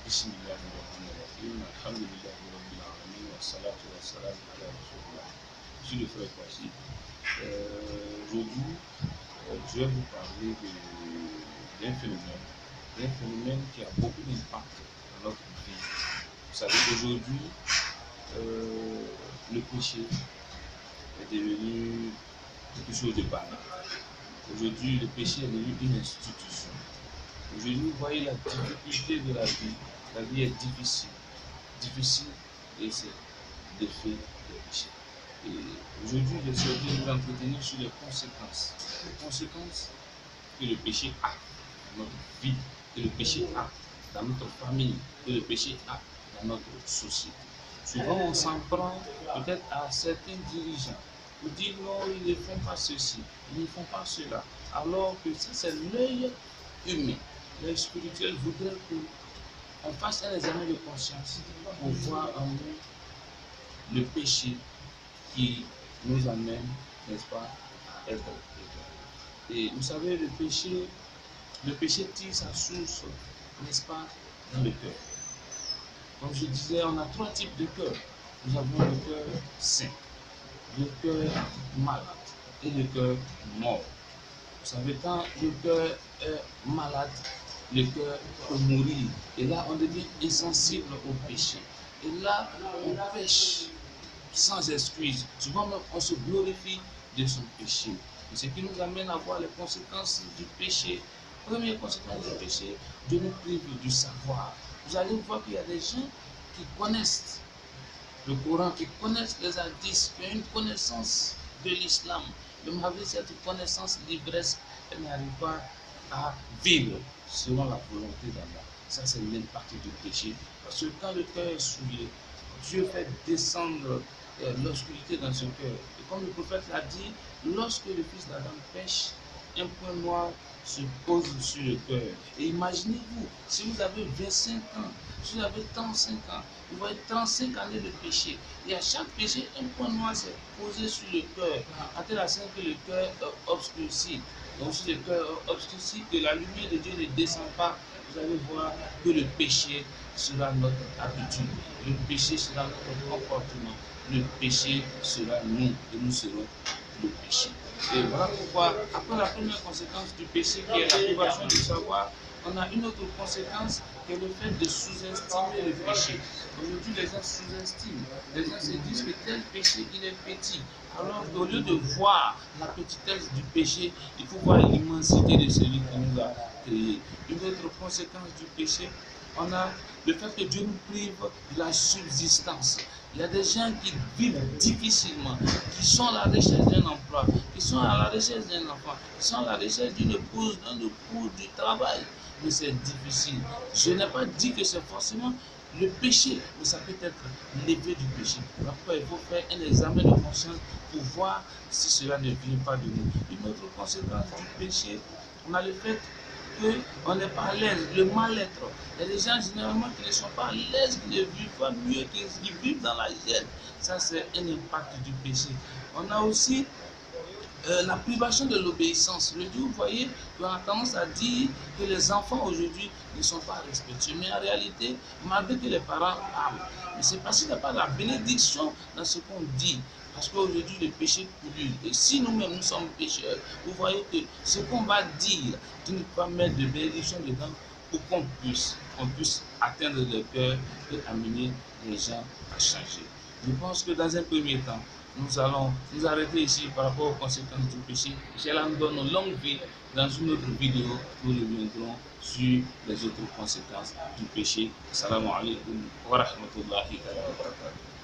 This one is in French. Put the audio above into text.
Bismillahirrahmanirrahim. Alhamdulillahi rabbil alamin. Wassalatu wassalamu ala rasulillah. Je suis le frère Kwasi. Aujourd'hui, je vais vous parler d'un phénomène qui a beaucoup d'impact dans notre vie. Vous savez qu'aujourd'hui, le péché est devenu quelque chose de banal. Aujourd'hui, le péché est devenu une institution. Aujourd'hui, vous voyez la difficulté de la vie. La vie est difficile et c'est l'effet du péché. Et aujourd'hui, je souhaite nous entretenir sur les conséquences que le péché a dans notre vie, que le péché a dans notre famille, que le péché a dans notre société. Souvent, on s'en prend peut-être à certains dirigeants. On dit non, ils ne font pas ceci, ils ne font pas cela. Alors que ça, c'est l'œil humain. L'œil spirituel voudrait qu'on fasse un examen de conscience pour voir en nous le péché qui nous amène, n'est-ce pas, à être pécheurs. Et vous savez, le péché tire sa source, n'est-ce pas, dans le cœur. Comme je disais, on a trois types de cœur. Nous avons le cœur saint, le cœur malade et le cœur mort. Vous savez, quand le cœur est malade, le cœur peut mourir. Et là, on devient insensible au péché. Et là, on pêche sans excuse. Souvent, même, on se glorifie de son péché. Et ce qui nous amène à voir les conséquences du péché. Première conséquence du péché, Dieu nous prive du savoir. Vous allez voir qu'il y a des gens qui connaissent le Coran, qui connaissent les hadiths, qui ont une connaissance de l'islam. Mais malgré cette connaissance l'ivresse, elle n'arrive pas à vivre selon la volonté d'Allah. Ça, c'est l'impact du péché. Parce que quand le cœur est souillé, Dieu fait descendre l'obscurité dans ce cœur. Et comme le prophète l'a dit, lorsque le fils d'Adam pêche, un point noir se pose sur le cœur. Et imaginez-vous, si vous avez 25 ans, si vous avez 35 ans, vous voyez 35 années de péché. Et à chaque péché, un point noir s'est posé sur le cœur. À tel point que le cœur est obscurci. Donc si le cœur est obscurci, que la lumière de Dieu ne descend pas, vous allez voir que le péché sera notre habitude. Le péché sera notre comportement. Le péché sera nous, et nous serons le péché. Et voilà pourquoi, après la première conséquence du péché qui est la privation du savoir, on a une autre conséquence qui est le fait de sous-estimer le péché. Aujourd'hui, les gens sous-estiment. Les gens se disent que tel péché, il est petit. Alors qu'au lieu de voir la petitesse du péché, il faut voir l'immensité de celui qui nous a créés. Une autre conséquence du péché, on a le fait que Dieu nous prive de la subsistance. Il y a des gens qui vivent difficilement, qui sont à la recherche d'un emploi, qui sont à la recherche d'un enfant, qui sont à la recherche d'une épouse, d'un époux, du travail. Mais c'est difficile. Je n'ai pas dit que c'est forcément le péché, mais ça peut être l'effet du péché. Après, il faut faire un examen de conscience pour voir si cela ne vient pas de nous. Une autre conséquence du péché, on a le fait qu'on n'est pas à l'aise, le mal-être. Il y a des gens généralement qui ne sont pas à l'aise, qui ne vivent pas mieux, qui vivent dans la gêne. Ça, c'est un impact du péché. On a aussi la privation de l'obéissance. Vous voyez, on a tendance à dire que les enfants aujourd'hui ne sont pas respectueux. Mais en réalité, malgré que les parents parlent, mais c'est parce qu'il n'y a pas la bénédiction dans ce qu'on dit. Parce qu'aujourd'hui, le péché pullule. Et si nous-mêmes, nous sommes pécheurs, vous voyez que ce qu'on va dire, tu ne peux pas mettre de bénédiction dedans pour qu'on puisse atteindre le cœur et amener les gens à changer. Je pense que dans un premier temps, nous allons nous arrêter ici par rapport aux conséquences du péché. Inch'Allah, nous donne une longue vie. Dans une autre vidéo, nous reviendrons sur les autres conséquences du péché. Assalamu alaikum wa rahmatullahi wa barakatuh.